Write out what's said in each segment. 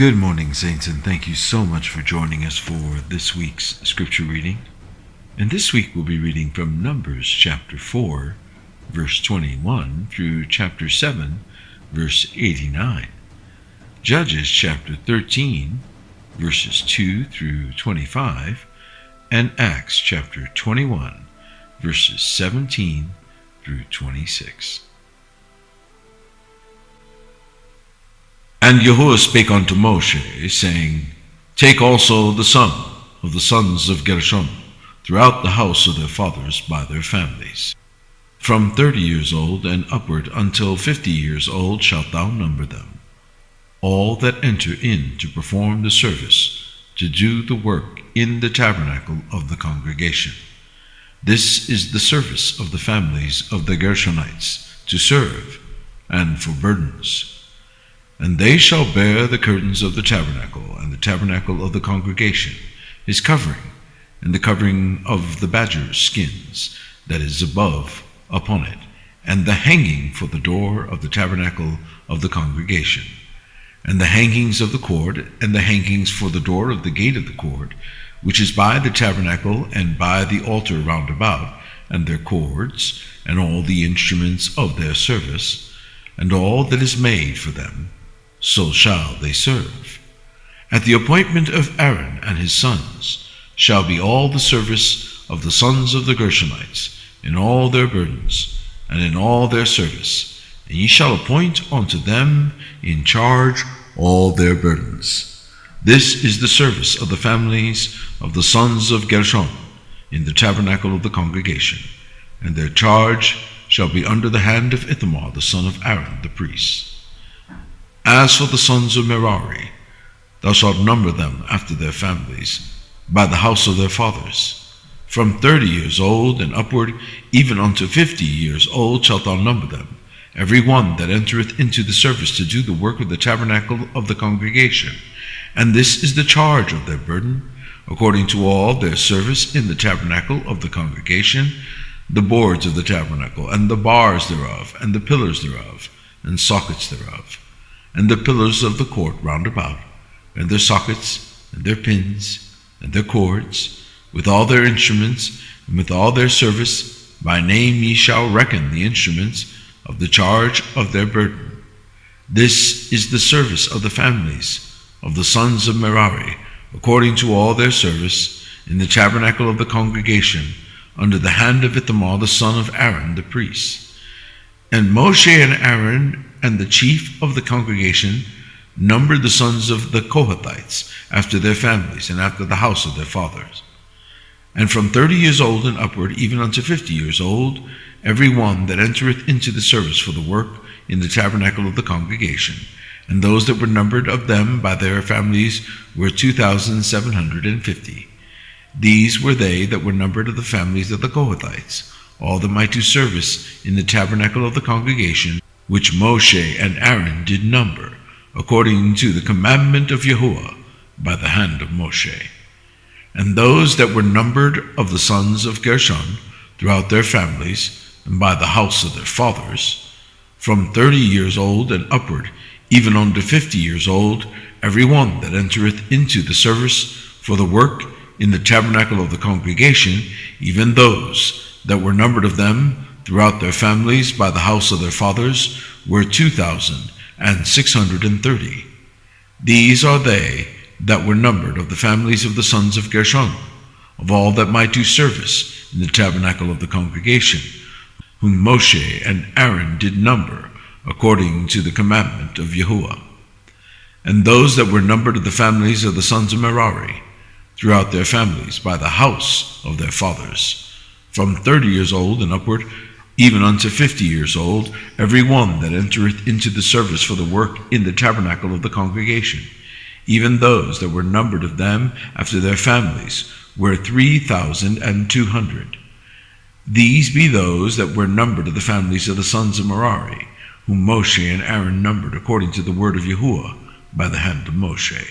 Good morning, saints, and thank you so much for joining us for this week's scripture reading. And this week we'll be reading from Numbers chapter 4, verse 21 through chapter 7, verse 89. Judges chapter 13, verses 2 through 25, and Acts chapter 21, verses 17 through 26. And Yahuwah spake unto Moshe, saying, Take also the sum of the sons of Gershon throughout the house of their fathers by their families. From 30 years old and upward until 50 years old shalt thou number them, all that enter in to perform the service, to do the work in the tabernacle of the congregation. This is the service of the families of the Gershonites, to serve, and for burdens. And they shall bear the curtains of the tabernacle, and the tabernacle of the congregation, his covering, and the covering of the badger's skins that is above upon it, and the hanging for the door of the tabernacle of the congregation, and the hangings of the cord, and the hangings for the door of the gate of the court, which is by the tabernacle and by the altar round about, and their cords, and all the instruments of their service, and all that is made for them, so shall they serve. At the appointment of Aaron and his sons shall be all the service of the sons of the Gershonites, in all their burdens, and in all their service, and ye shall appoint unto them in charge all their burdens. This is the service of the families of the sons of Gershon in the tabernacle of the congregation, and their charge shall be under the hand of Ithamar the son of Aaron the priest. As for the sons of Merari, thou shalt number them after their families, by the house of their fathers. From 30 years old and upward, even unto 50 years old, shalt thou number them, every one that entereth into the service to do the work of the tabernacle of the congregation. And this is the charge of their burden, according to all their service in the tabernacle of the congregation, the boards of the tabernacle, and the bars thereof, and the pillars thereof, and sockets thereof, and the pillars of the court round about, and their sockets, and their pins, and their cords, with all their instruments, and with all their service. By name ye shall reckon the instruments of the charge of their burden. This is the service of the families of the sons of Merari, according to all their service, in the tabernacle of the congregation, under the hand of Ithamar the son of Aaron the priest. And Moshe and Aaron and the chief of the congregation numbered the sons of the Kohathites after their families and after the house of their fathers. And from 30 years old and upward, even unto 50 years old, every one that entereth into the service for the work in the tabernacle of the congregation. And those that were numbered of them by their families were 2,750. These were they that were numbered of the families of the Kohathites, all that might do service in the tabernacle of the congregation, which Moshe and Aaron did number, according to the commandment of Yahuwah by the hand of Moshe. And those that were numbered of the sons of Gershon throughout their families, and by the house of their fathers, from 30 years old and upward, even unto 50 years old, every one that entereth into the service for the work in the tabernacle of the congregation, even those that were numbered of them throughout their families by the house of their fathers, were 2,630. These are they that were numbered of the families of the sons of Gershon, of all that might do service in the tabernacle of the congregation, whom Moshe and Aaron did number, according to the commandment of Yahuwah. And those that were numbered of the families of the sons of Merari, throughout their families by the house of their fathers, from 30 years old and upward, even unto 50 years old, every one that entereth into the service for the work in the tabernacle of the congregation, even those that were numbered of them after their families, were 3,200. These be those that were numbered of the families of the sons of Merari, whom Moshe and Aaron numbered according to the word of Yahuwah by the hand of Moshe.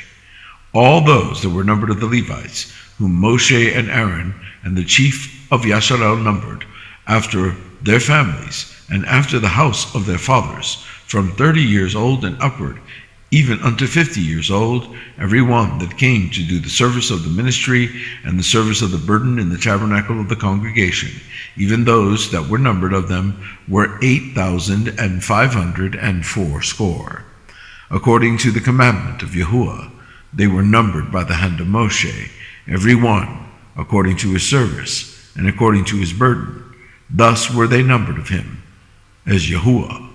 All those that were numbered of the Levites, whom Moshe and Aaron and the chief of Yasharel numbered, after their families, and after the house of their fathers, from 30 years old and upward, even unto 50 years old, every one that came to do the service of the ministry and the service of the burden in the tabernacle of the congregation, even those that were numbered of them were 8,580. According to the commandment of Yahuwah, they were numbered by the hand of Moshe, every one according to his service and according to his burden. Thus were they numbered of him, as Yahuwah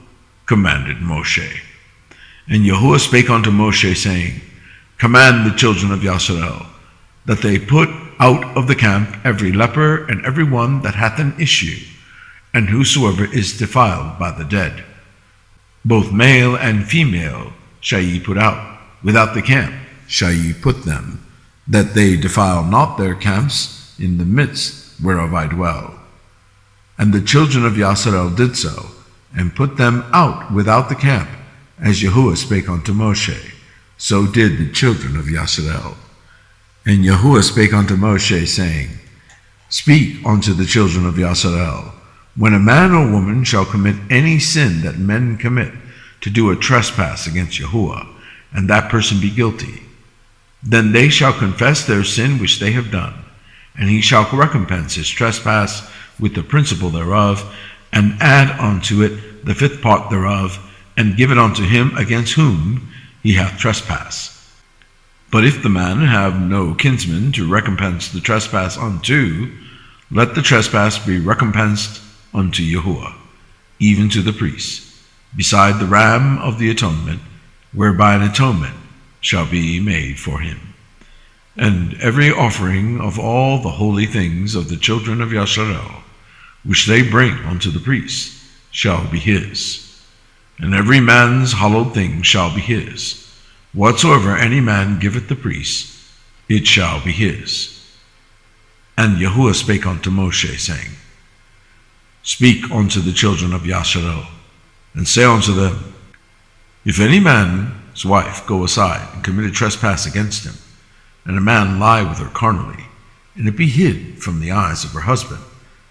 commanded Moshe. And Yahuwah spake unto Moshe, saying, Command the children of Yasharel, that they put out of the camp every leper and every one that hath an issue, and whosoever is defiled by the dead. Both male and female shall ye put out. Without the camp shall ye put them, that they defile not their camps in the midst whereof I dwell. And the children of Yasharel did so, and put them out without the camp, as Yahuwah spake unto Moshe. So did the children of Yasharel. And Yahuwah spake unto Moshe, saying, Speak unto the children of Yasharel, when a man or woman shall commit any sin that men commit, to do a trespass against Yahuwah, and that person be guilty, then they shall confess their sin which they have done, and he shall recompense his trespass with the principal thereof, and add unto it the fifth part thereof, and give it unto him against whom he hath trespassed. But if the man have no kinsman to recompense the trespass unto, let the trespass be recompensed unto Yahuwah, even to the priest, beside the ram of the atonement, whereby an atonement shall be made for him. And every offering of all the holy things of the children of Yasharel, which they bring unto the priest, shall be his. And every man's hallowed thing shall be his. Whatsoever any man giveth the priest, it shall be his. And Yahuwah spake unto Moshe, saying, Speak unto the children of Yasharel, and say unto them, If any man's wife go aside and commit a trespass against him, and a man lie with her carnally, and it be hid from the eyes of her husband,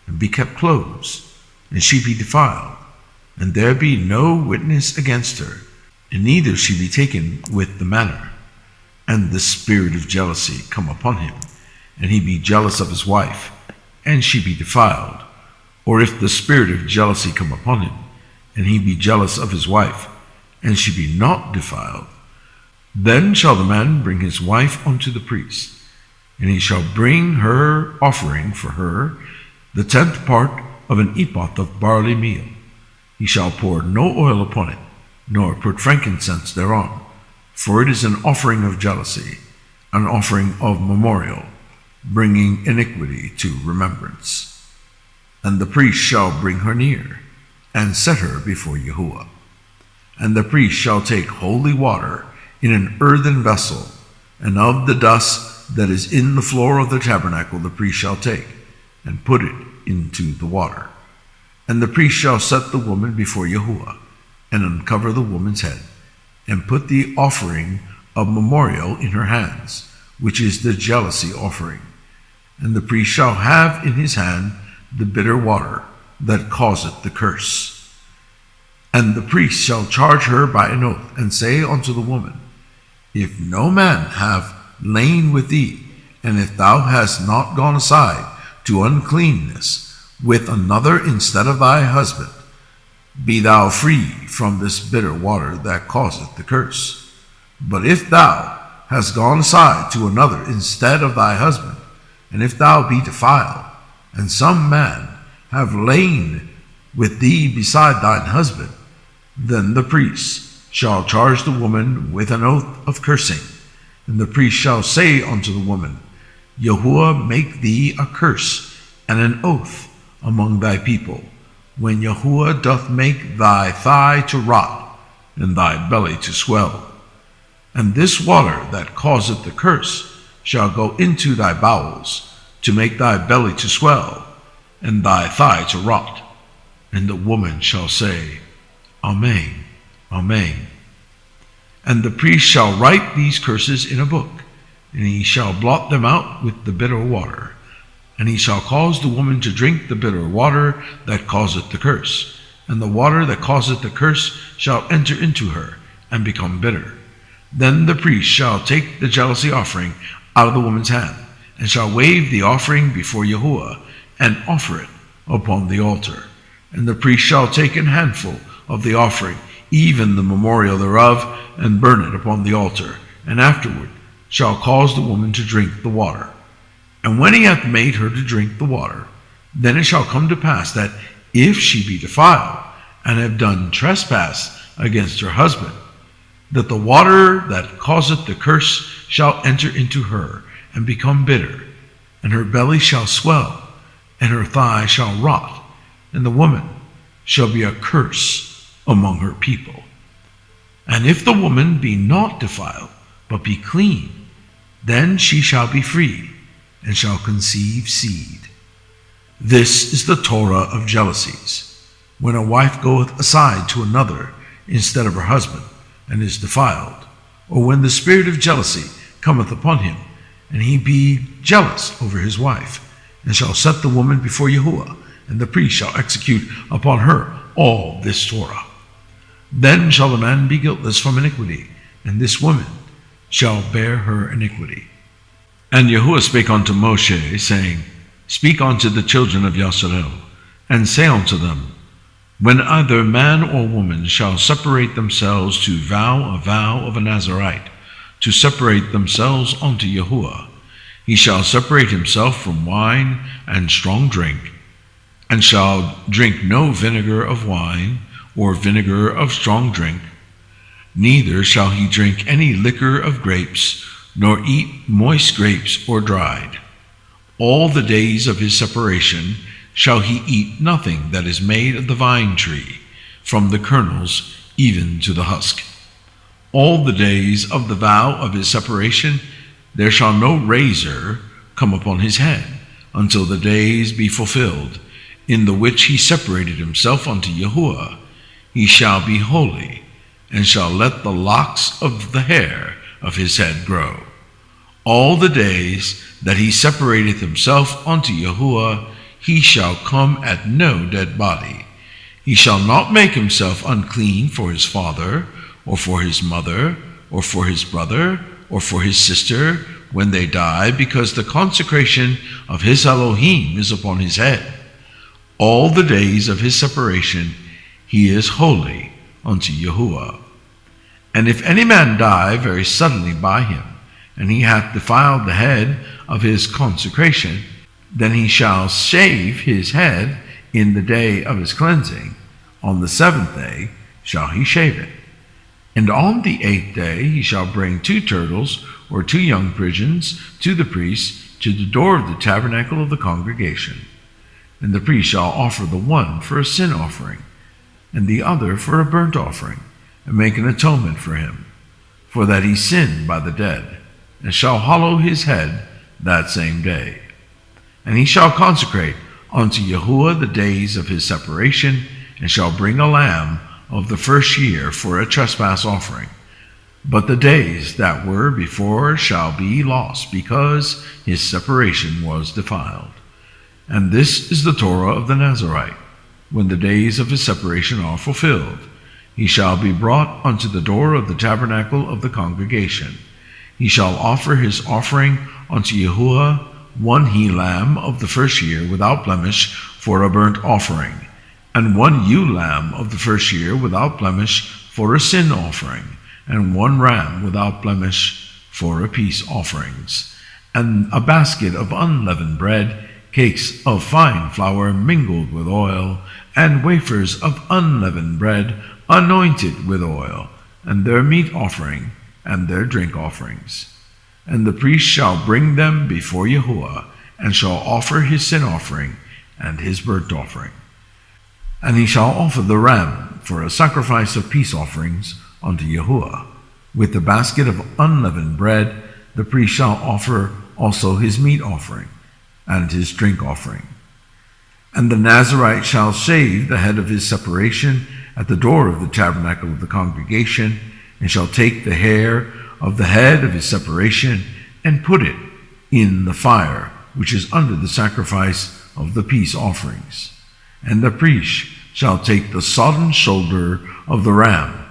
and be kept closed, and she be defiled, and there be no witness against her, and neither she be taken with the manner, and the spirit of jealousy come upon him, and he be jealous of his wife, and she be defiled, or if the spirit of jealousy come upon him, and he be jealous of his wife, and she be not defiled, then shall the man bring his wife unto the priest, and he shall bring her offering for her, the 10th part of an ephah of barley meal. He shall pour no oil upon it, nor put frankincense thereon, for it is an offering of jealousy, an offering of memorial, bringing iniquity to remembrance. And the priest shall bring her near, and set her before Yahuwah. And the priest shall take holy water in an earthen vessel, and of the dust that is in the floor of the tabernacle the priest shall take, and put it into the water. And the priest shall set the woman before Yahuwah, and uncover the woman's head, and put the offering of memorial in her hands, which is the jealousy offering. And the priest shall have in his hand the bitter water that causeth the curse. And the priest shall charge her by an oath, and say unto the woman, If no man have lain with thee, and if thou hast not gone aside to uncleanness with another instead of thy husband, be thou free from this bitter water that causeth the curse. But if thou hast gone aside to another instead of thy husband, and if thou be defiled, and some man have lain with thee beside thine husband, then the priest shall charge the woman with an oath of cursing. And the priest shall say unto the woman, Yahuwah make thee a curse and an oath among thy people, when Yahuwah doth make thy thigh to rot, and thy belly to swell. And this water that causeth the curse shall go into thy bowels, to make thy belly to swell, and thy thigh to rot. And the woman shall say, Amen, Amen. And the priest shall write these curses in a book, and he shall blot them out with the bitter water. And he shall cause the woman to drink the bitter water that causeth the curse. And the water that causeth the curse shall enter into her, and become bitter. Then the priest shall take the jealousy offering out of the woman's hand, and shall wave the offering before Yahuwah, and offer it upon the altar. And the priest shall take an handful of the offering, even the memorial thereof, and burn it upon the altar, and afterward shall cause the woman to drink the water. And when he hath made her to drink the water, then it shall come to pass that if she be defiled, and have done trespass against her husband, that the water that causeth the curse shall enter into her, and become bitter, and her belly shall swell, and her thigh shall rot, and the woman shall be a curse among her people. And if the woman be not defiled, but be clean, then she shall be free, and shall conceive seed. This is the Torah of jealousies, when a wife goeth aside to another instead of her husband, and is defiled, or when the spirit of jealousy cometh upon him, and he be jealous over his wife, and shall set the woman before Yahuwah, and the priest shall execute upon her all this Torah. Then shall the man be guiltless from iniquity, and this woman shall bear her iniquity. And Yahuwah spake unto Moshe, saying, Speak unto the children of Yisrael, and say unto them, When either man or woman shall separate themselves to vow a vow of a Nazarite, to separate themselves unto Yahuwah, he shall separate himself from wine and strong drink, and shall drink no vinegar of wine, or vinegar of strong drink, neither shall he drink any liquor of grapes, nor eat moist grapes or dried. All the days of his separation shall he eat nothing that is made of the vine tree, from the kernels even to the husk. All the days of the vow of his separation there shall no razor come upon his head, until the days be fulfilled, in the which he separated himself unto Yahuwah. He shall be holy, and shall let the locks of the hair of his head grow. All the days that he separateth himself unto Yahuwah, he shall come at no dead body. He shall not make himself unclean for his father, or for his mother, or for his brother, or for his sister, when they die, because the consecration of his Elohim is upon his head. All the days of his separation he is holy unto Yahuwah. And if any man die very suddenly by him, and he hath defiled the head of his consecration, then he shall shave his head in the day of his cleansing. On the seventh day shall he shave it. And on the 8th day he shall bring 2 turtles or 2 young pigeons to the priest to the door of the tabernacle of the congregation. And the priest shall offer the one for a sin offering, and the other for a burnt offering, and make an atonement for him, for that he sinned by the dead, and shall hallow his head that same day. And he shall consecrate unto Yahuwah the days of his separation, and shall bring a lamb of the first year for a trespass offering. But the days that were before shall be lost, because his separation was defiled. And this is the Torah of the Nazarite. When the days of his separation are fulfilled, he shall be brought unto the door of the tabernacle of the congregation. He shall offer his offering unto Yahuwah 1 he-lamb of the first year without blemish for a burnt offering, and 1 ewe-lamb of the first year without blemish for a sin offering, and 1 ram without blemish for a peace offerings, and a basket of unleavened bread, cakes of fine flour mingled with oil, and wafers of unleavened bread anointed with oil, and their meat offering, and their drink offerings. And the priest shall bring them before Yahuwah, and shall offer his sin offering and his burnt offering. And he shall offer the ram for a sacrifice of peace offerings unto Yahuwah. With the basket of unleavened bread, the priest shall offer also his meat offering and his drink offering. And the Nazarite shall shave the head of his separation at the door of the tabernacle of the congregation, and shall take the hair of the head of his separation, and put it in the fire which is under the sacrifice of the peace offerings. And the priest shall take the sodden shoulder of the ram,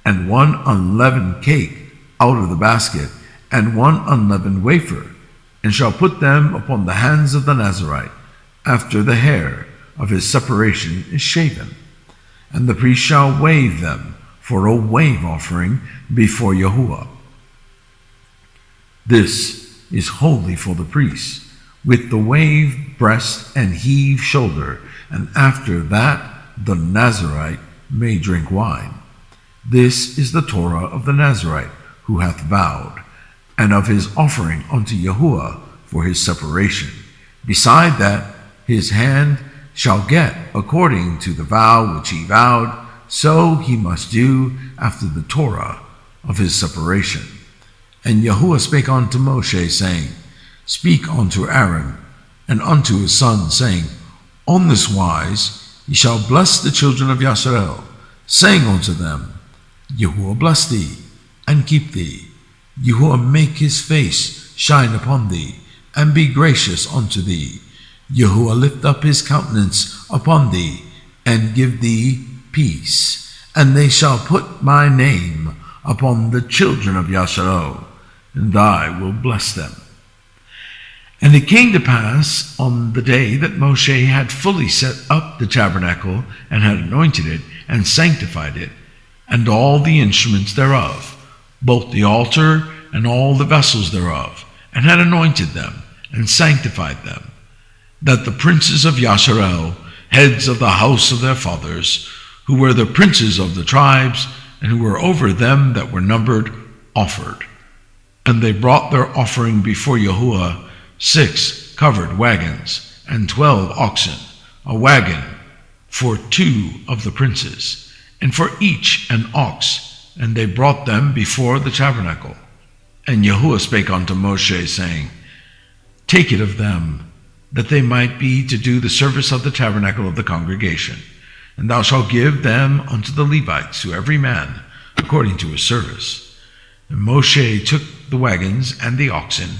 and 1 unleavened cake out of the basket, and 1 unleavened wafer, and shall put them upon the hands of the Nazarite, after the hair of his separation is shaven. And the priest shall wave them for a wave offering before Yahuwah. This is holy for the priest, with the wave breast and heave shoulder, and after that the Nazarite may drink wine. This is the Torah of the Nazarite, who hath vowed, and of his offering unto Yahuwah for his separation. Beside that, his hand shall get according to the vow which he vowed, so he must do after the Torah of his separation. And Yahuwah spake unto Moshe, saying, Speak unto Aaron and unto his son, saying, On this wise ye shall bless the children of Yisrael, saying unto them, Yahuwah bless thee, and keep thee. Yahuwah make his face shine upon thee, and be gracious unto thee. Yahuwah lift up his countenance upon thee, and give thee peace. And they shall put my name upon the children of Yisrael, and I will bless them. And it came to pass on the day that Moshe had fully set up the tabernacle, and had anointed it, and sanctified it, and all the instruments thereof, both the altar and all the vessels thereof, and had anointed them, and sanctified them, that the princes of Yisrael, heads of the house of their fathers, who were the princes of the tribes, and who were over them that were numbered, offered. And they brought their offering before Yahuwah 6 covered wagons, and 12 oxen, a wagon for 2 of the princes, and for each an ox, and they brought them before the tabernacle. And Yahuwah spake unto Moshe, saying, Take it of them, that they might be to do the service of the tabernacle of the congregation, and thou shalt give them unto the Levites, to every man according to his service. And Moshe took the wagons and the oxen,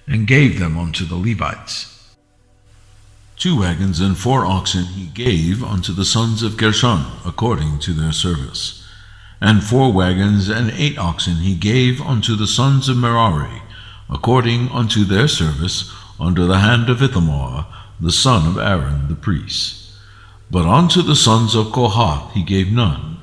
and gave them unto the Levites. 2 wagons and 4 oxen he gave unto the sons of Gershon, according to their service. And 4 wagons and 8 oxen he gave unto the sons of Merari, according unto their service, under the hand of Ithamar, the son of Aaron the priest. But unto the sons of Kohath he gave none,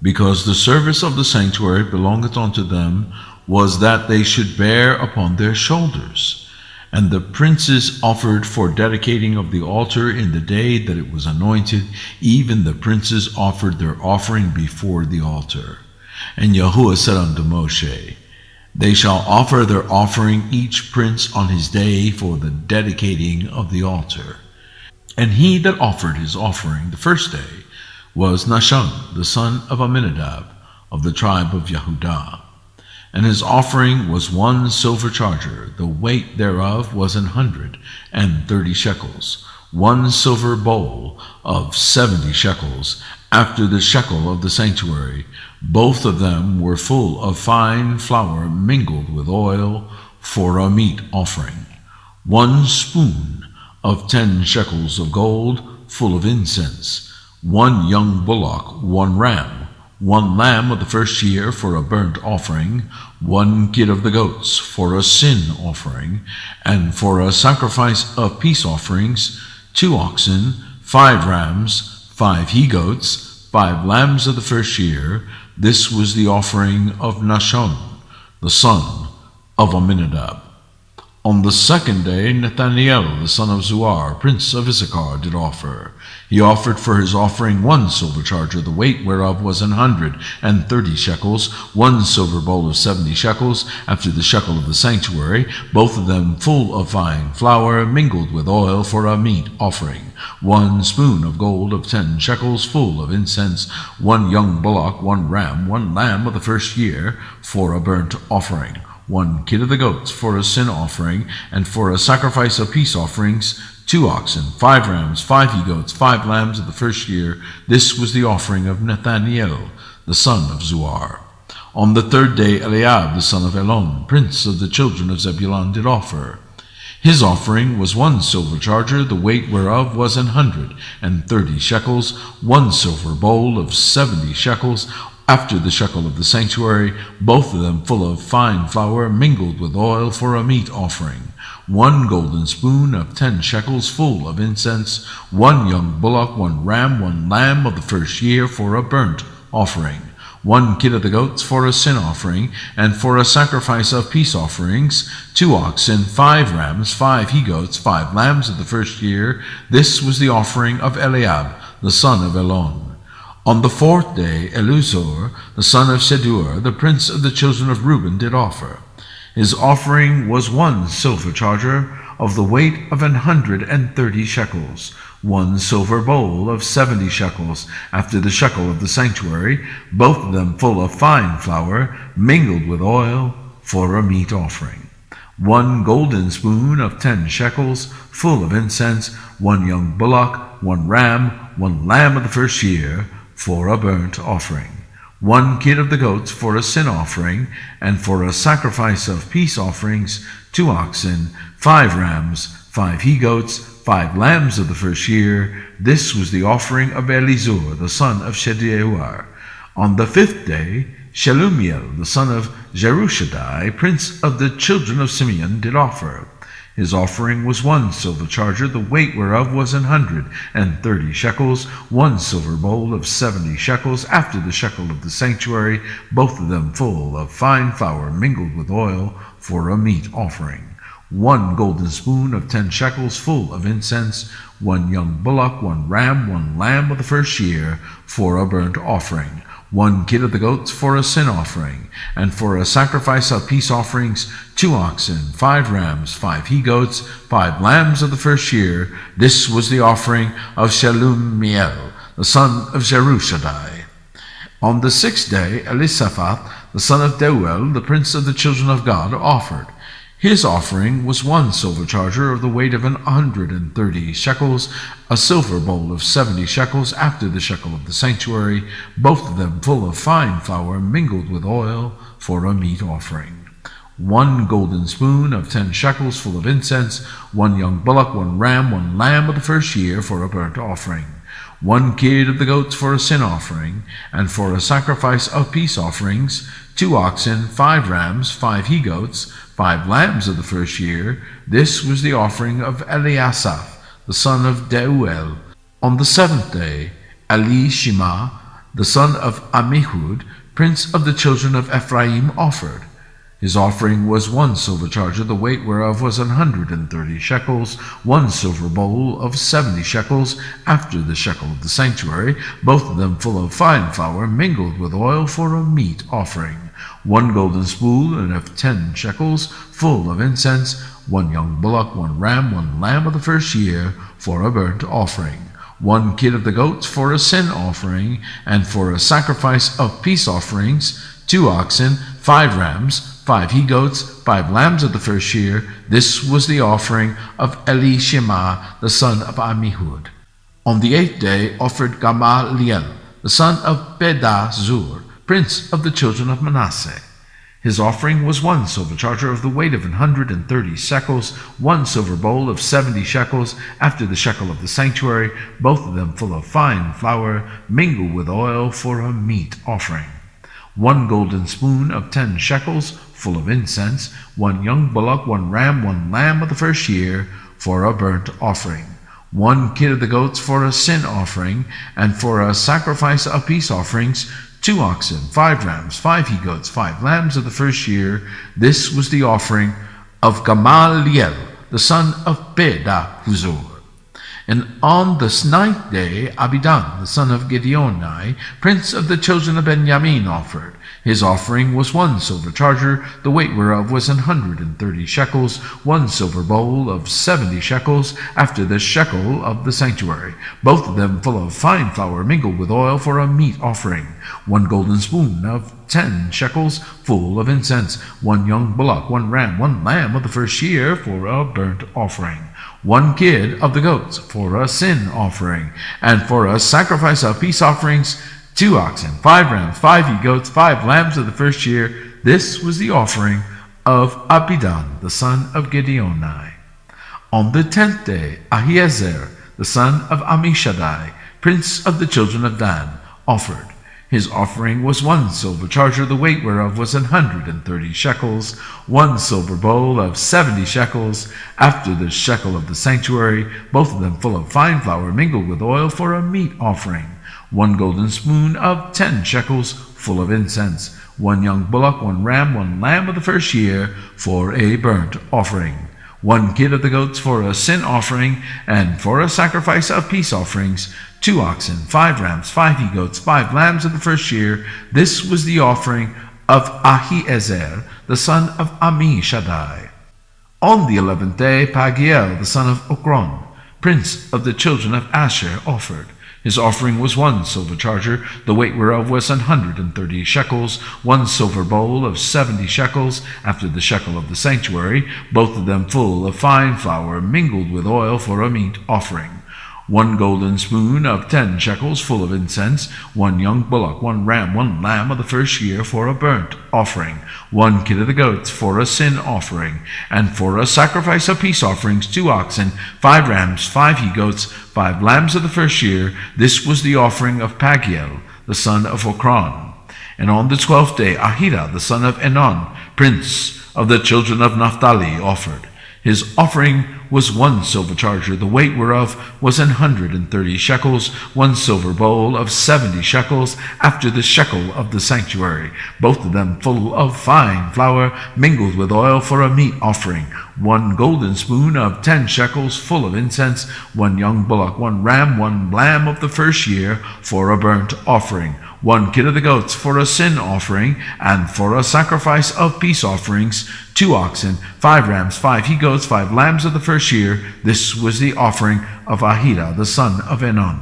because the service of the sanctuary belongeth unto them, was that they should bear upon their shoulders. And the princes offered for dedicating of the altar in the day that it was anointed, even the princes offered their offering before the altar. And Yahuwah said unto Moshe, They shall offer their offering each prince on his day for the dedicating of the altar. And he that offered his offering the first day was Nahshon, the son of Amminadab, of the tribe of Yehudah. And his offering was 1 silver charger, the weight thereof was 130 shekels, 1 silver bowl of 70 shekels, after the shekel of the sanctuary. Both of them were full of fine flour mingled with oil, for a meat offering. 1 spoon of 10 shekels of gold, full of incense. 1 young bullock, 1 ram, 1 lamb of the first year for a burnt offering, 1 kid of the goats for a sin offering, and for a sacrifice of peace offerings, 2 oxen, 5 rams, 5 he-goats, 5 lambs of the first year. This was the offering of Nahshon, the son of Amminadab. On the 2nd day, Nathaniel, the son of Zuar, prince of Issachar, did offer. He offered for his offering 1 silver charger, the weight whereof was 130 shekels, 1 silver bowl of 70 shekels, after the shekel of the sanctuary, both of them full of fine flour, mingled with oil, for a meat offering. 1 spoon of gold of 10 shekels, full of incense. 1 young bullock, 1 ram, 1 lamb of the first year, for a burnt offering. 1 kid of the goats for a sin offering, and for a sacrifice of peace offerings, 2 oxen, 5 rams, 5 he-goats, 5 lambs of the first year. This was the offering of Nathaniel, the son of Zuar. On the 3rd day, Eliab, the son of Elon, prince of the children of Zebulun, did offer. His offering was 1 silver charger, the weight whereof was 130 shekels, 1 silver bowl of 70 shekels, after the shekel of the sanctuary, both of them full of fine flour mingled with oil for a meat offering, 1 golden spoon of 10 shekels full of incense, 1 young bullock, 1 ram, 1 lamb of the first year for a burnt offering, 1 kid of the goats for a sin offering, and for a sacrifice of peace offerings, 2 oxen, 5 rams, 5 he-goats, 5 lambs of the first year. This was the offering of Eliab, the son of Elon. On the 4th day, Eluzur, the son of Shedeur, the prince of the children of Reuben, did offer. His offering was 1 silver charger of the weight of 130 shekels, 1 silver bowl of 70 shekels, after the shekel of the sanctuary, both of them full of fine flour, mingled with oil, for a meat offering, 1 golden spoon of 10 shekels, full of incense, 1 young bullock, 1 ram, 1 lamb of the first year, for a burnt offering, 1 kid of the goats for a sin offering, and for a sacrifice of peace offerings, 2 oxen, 5 rams, 5 he-goats, 5 lambs of the first year. This was the offering of Elizur, the son of Shedeur. On the 5th day, Shelumiel, the son of Jerushaddai, prince of the children of Simeon, did offer. His offering was 1 silver charger, the weight whereof was 130 shekels, 1 silver bowl of 70 shekels, after the shekel of the sanctuary, both of them full of fine flour mingled with oil, for a meat offering, 1 golden spoon of 10 shekels, full of incense, 1 young bullock, 1 ram, 1 lamb of the first year, for a burnt offering, 1 kid of the goats for a sin offering, and for a sacrifice of peace offerings, 2 oxen, 5 rams, 5 he-goats, 5 lambs of the first year. This was the offering of Shelumiel, the son of Jerushaddai. On the 6th day, Elisaphat, the son of Deuel, the prince of the children of God, offered. His offering was 1 silver charger of the weight of 130 shekels, a silver bowl of 70 shekels, after the shekel of the sanctuary, both of them full of fine flour mingled with oil, for a meat offering, 1 golden spoon of 10 shekels, full of incense, 1 young bullock, 1 ram, 1 lamb of the first year, for a burnt offering, 1 kid of the goats for a sin offering, and for a sacrifice of peace offerings, 2 oxen, 5 rams, 5 he-goats, 5 lambs of the first year. This was the offering of Eliasaph, the son of Deuel. On the 7th day, Elishama, the son of Ammihud, prince of the children of Ephraim, offered. His offering was 1 silver charger, the weight whereof was 130 shekels, 1 silver bowl of 70 shekels, after the shekel of the sanctuary, both of them full of fine flour mingled with oil, for a meat offering, 1 golden spoon of 10 shekels, full of incense, 1 young bullock, 1 ram, 1 lamb of the first year, for a burnt offering, 1 kid of the goats for a sin offering, and for a sacrifice of peace offerings, 2 oxen, 5 rams, 5 he-goats, 5 lambs of the first year. This was the offering of Elishama, the son of Ammihud. On the 8th day offered Gamaliel, the son of Pedahzur, prince of the children of Manasseh. His offering was 1 silver charger of the weight of 130 shekels, 1 silver bowl of 70 shekels, after the shekel of the sanctuary, both of them full of fine flour mingled with oil, for a meat offering, 1 golden spoon of 10 shekels, full of incense, 1 young bullock, 1 ram, 1 lamb of the first year, for a burnt offering, 1 kid of the goats for a sin offering, and for a sacrifice of peace offerings, 2 oxen, 5 rams, 5 he-goats, 5 lambs of the first year. This was the offering of Gamaliel, the son of Pedahzur. And on the 9th day, Abidan, the son of Gideoni, prince of the children of Benjamin, offered. His offering was 1 silver charger, the weight whereof was 130 shekels, 1 silver bowl of 70 shekels, after the shekel of the sanctuary, both of them full of fine flour mingled with oil, for a meat offering, 1 golden spoon of 10 shekels, full of incense, 1 young bullock, 1 ram, 1 lamb of the first year, for a burnt offering, 1 kid of the goats for a sin offering, and for a sacrifice of peace offerings, 2 oxen, 5 rams, 5 he-goats, 5 lambs of the first year. This was the offering of Abidan, the son of Gideoni. On the 10th day, Ahiezer, the son of Ammishaddai, prince of the children of Dan, offered. His offering was 1 silver charger, the weight whereof was 130 shekels, 1 silver bowl of 70 shekels, after the shekel of the sanctuary, both of them full of fine flour mingled with oil for a meat offering, 1 golden spoon of 10 shekels, full of incense, 1 young bullock, 1 ram, 1 lamb of the first year for a burnt offering, 1 kid of the goats for a sin offering, and for a sacrifice of peace offerings, 2 oxen, 5 rams, 5 he-goats, 5 lambs of the first year. This was the offering of Ahiezer, the son of Ammishaddai. On the 11th day, Pagiel, the son of Okron, prince of the children of Asher, offered. His offering was 1 silver charger, the weight whereof was 130 shekels, 1 silver bowl of 70 shekels, after the shekel of the sanctuary, both of them full of fine flour mingled with oil for a meat offering, 1 golden spoon of 10 shekels, full of incense, 1 young bullock, 1 ram, 1 lamb of the first year for a burnt offering, 1 kid of the goats for a sin offering, and for a sacrifice of peace offerings, 2 oxen, 5 rams, 5 he-goats, 5 lambs of the first year. This was the offering of Pagiel, the son of Okron. And on the 12th day, Ahira, the son of Enon, prince of the children of Naphtali, offered. His offering was 1 silver charger, the weight whereof was 130 shekels, 1 silver bowl of 70 shekels, after the shekel of the sanctuary, both of them full of fine flour mingled with oil for a meat offering, 1 golden spoon of 10 shekels, full of incense, 1 young bullock, 1 ram, 1 lamb of the first year for a burnt offering, 1 kid of the goats for a sin offering, and for a sacrifice of peace offerings, 2 oxen, 5 rams, 5 he-goats, 5 lambs of the first year. This was the offering of Ahira, the son of Enon.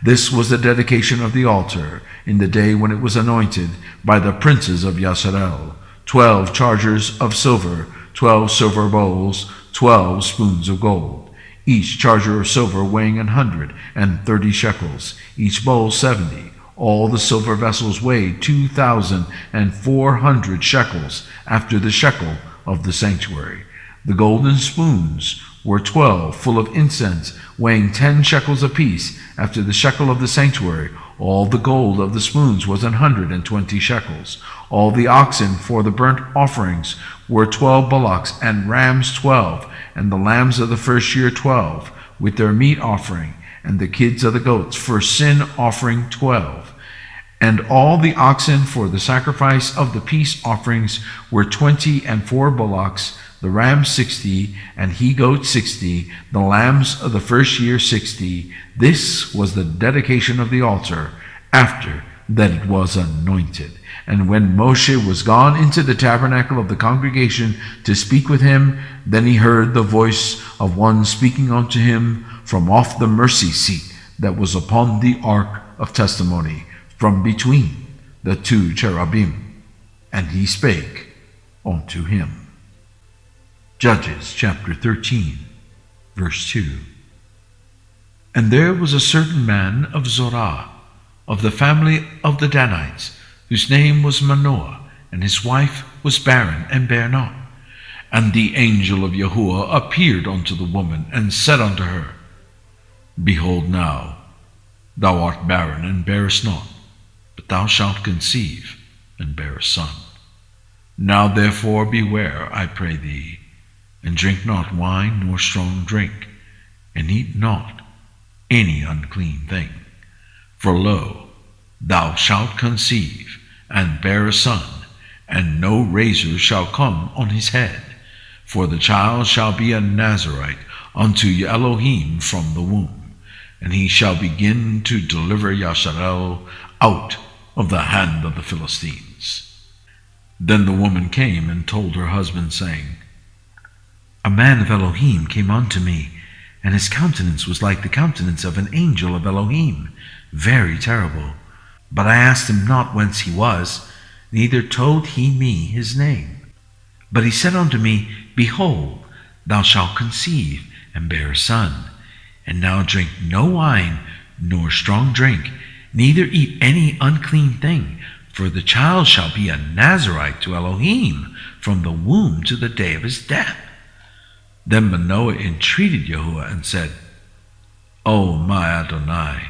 This was the dedication of the altar in the day when it was anointed by the princes of Yasharel. 12 chargers of silver, 12 silver bowls, 12 spoons of gold, each charger of silver weighing 130 shekels, each bowl 70. All the silver vessels weighed 2,400 shekels, after the shekel of the sanctuary. The golden spoons were 12, full of incense, weighing 10 shekels apiece, after the shekel of the sanctuary. All the gold of the spoons was 120 shekels. All the oxen for the burnt offerings were 12 bullocks, and rams 12, and the lambs of the first year 12, with their meat offering, and the kids of the goats for sin offering 12. And all the oxen for the sacrifice of the peace offerings were 20, and 4 bullocks, the rams 60, and he-goats 60, the lambs of the first year 60. This was the dedication of the altar, after that it was anointed. And when Moshe was gone into the tabernacle of the congregation to speak with him, then he heard the voice of one speaking unto him from off the mercy seat that was upon the ark of testimony, from between the 2 cherubim, and he spake unto him. Judges chapter 13, verse 2. And there was a certain man of Zorah, of the family of the Danites, whose name was Manoah, and his wife was barren, and bare not. And the angel of Yahuwah appeared unto the woman, and said unto her, Behold now, thou art barren, and bearest not, but thou shalt conceive, and bear a son. Now therefore beware, I pray thee, and drink not wine nor strong drink, and eat not any unclean thing. For lo, thou shalt conceive, and bear a son, and no razor shall come on his head, for the child shall be a Nazarite unto Elohim from the womb, and he shall begin to deliver Yasharel out of the hand of the Philistines. Then the woman came and told her husband, saying, A man of Elohim came unto me, and his countenance was like the countenance of an angel of Elohim, very terrible. But I asked him not whence he was, neither told he me his name. But he said unto me, Behold, thou shalt conceive, and bear a son, and now drink no wine, nor strong drink, neither eat any unclean thing, for the child shall be a Nazarite to Elohim from the womb to the day of his death. Then Manoah entreated Yahuwah and said, O my Adonai,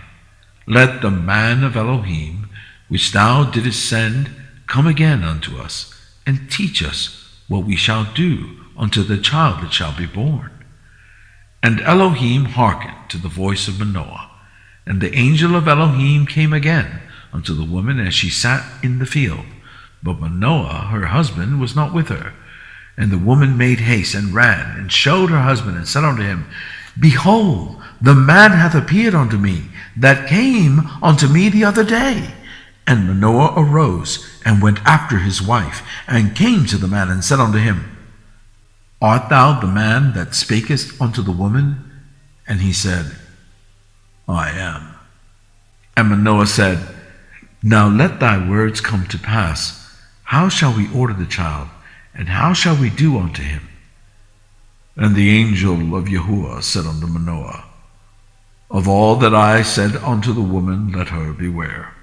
let the man of Elohim which thou didst send, come again unto us, and teach us what we shall do unto the child that shall be born. And Elohim hearkened to the voice of Manoah, and the angel of Elohim came again unto the woman as she sat in the field. But Manoah, her husband, was not with her. And the woman made haste and ran, and showed her husband, and said unto him, Behold, the man hath appeared unto me, that came unto me the other day. And Manoah arose, and went after his wife, and came to the man, and said unto him, Art thou the man that spakest unto the woman? And he said, I am. And Manoah said, Now let thy words come to pass. How shall we order the child, and how shall we do unto him? And the angel of Yahuwah said unto Manoah, Of all that I said unto the woman, let her beware.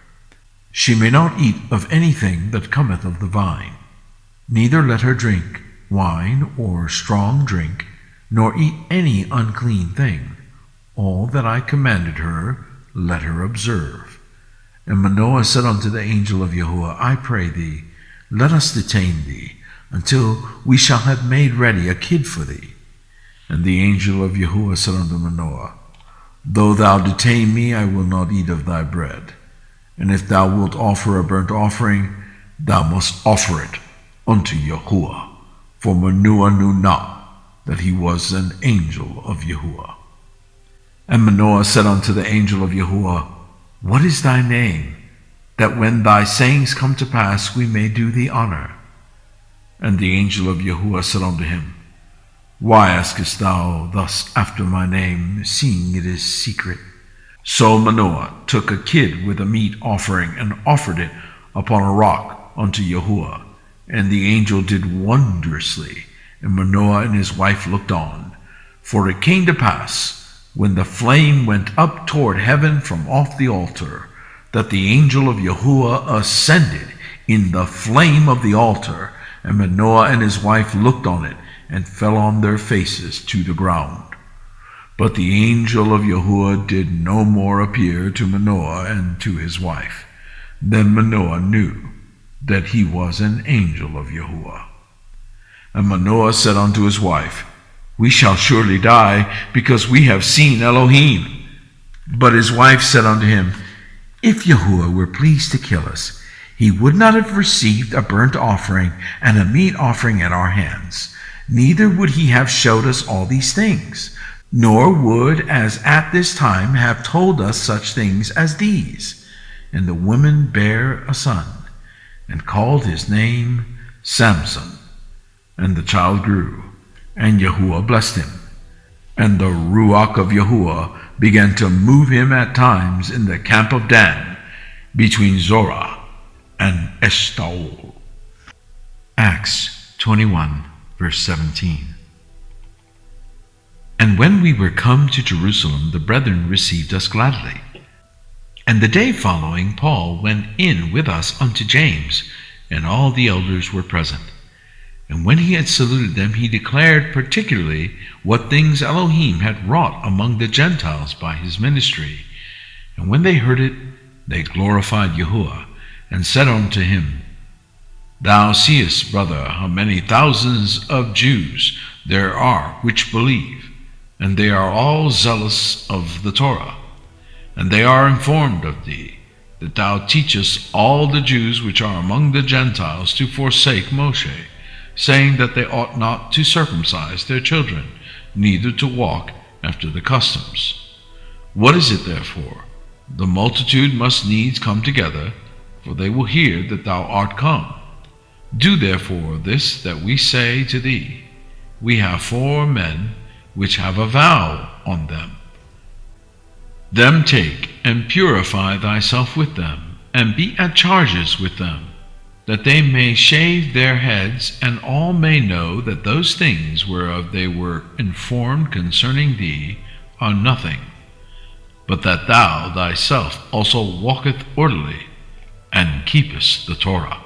She may not eat of anything that cometh of the vine, neither let her drink wine or strong drink, nor eat any unclean thing. All that I commanded her, let her observe. And Manoah said unto the angel of Yahuwah, I pray thee, let us detain thee, until we shall have made ready a kid for thee. And the angel of Yahuwah said unto Manoah, Though thou detain me, I will not eat of thy bread. And if thou wilt offer a burnt offering, thou must offer it unto Yahuwah. For Manoah knew not that he was an angel of Yahuwah. And Manoah said unto the angel of Yahuwah, What is thy name, that when thy sayings come to pass, we may do thee honor? And the angel of Yahuwah said unto him, Why askest thou thus after my name, seeing it is secret? So Manoah took a kid with a meat offering, and offered it upon a rock unto Yahuwah. And the angel did wondrously, and Manoah and his wife looked on. For it came to pass, when the flame went up toward heaven from off the altar, that the angel of Yahuwah ascended in the flame of the altar, and Manoah and his wife looked on it, and fell on their faces to the ground. But the angel of Yahuwah did no more appear to Manoah and to his wife. Then Manoah knew that he was an angel of Yahuwah. And Manoah said unto his wife, We shall surely die, because we have seen Elohim. But his wife said unto him, If Yahuwah were pleased to kill us, he would not have received a burnt offering and a meat offering at our hands. Neither would he have showed us all these things, nor would, as at this time, have told us such things as these. And the woman bare a son, and called his name Samson. And the child grew, and Yahuwah blessed him. And the Ruach of Yahuwah began to move him at times in the camp of Dan, between Zorah and Eshtaol. Acts 21, verse 17. And when we were come to Jerusalem, the brethren received us gladly. And the day following, Paul went in with us unto James, and all the elders were present. And when he had saluted them, he declared particularly what things Elohim had wrought among the Gentiles by his ministry. And when they heard it, they glorified Yahuwah, and said unto him, Thou seest, brother, how many thousands of Jews there are which believe, and they are all zealous of the Torah. And they are informed of thee, that thou teachest all the Jews which are among the Gentiles to forsake Moshe, saying that they ought not to circumcise their children, neither to walk after the customs. What is it therefore? The multitude must needs come together, for they will hear that thou art come. Do therefore this that we say to thee. We have 4 men which have a vow on them. Them take, and purify thyself with them, and be at charges with them, that they may shave their heads, and all may know that those things whereof they were informed concerning thee are nothing, but that thou thyself also walketh orderly, and keepest the Torah.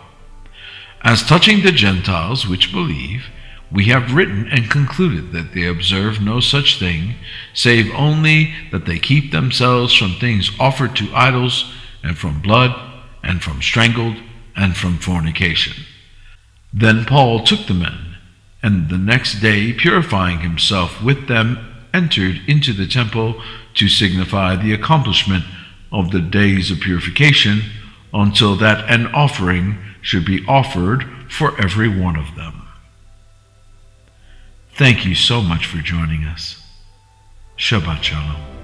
As touching the Gentiles which believe, we have written and concluded that they observe no such thing, save only that they keep themselves from things offered to idols, and from blood, and from strangled, and from fornication. Then Paul took the men, and the next day, purifying himself with them, entered into the temple to signify the accomplishment of the days of purification, until that an offering should be offered for every one of them. Thank you so much for joining us. Shabbat Shalom.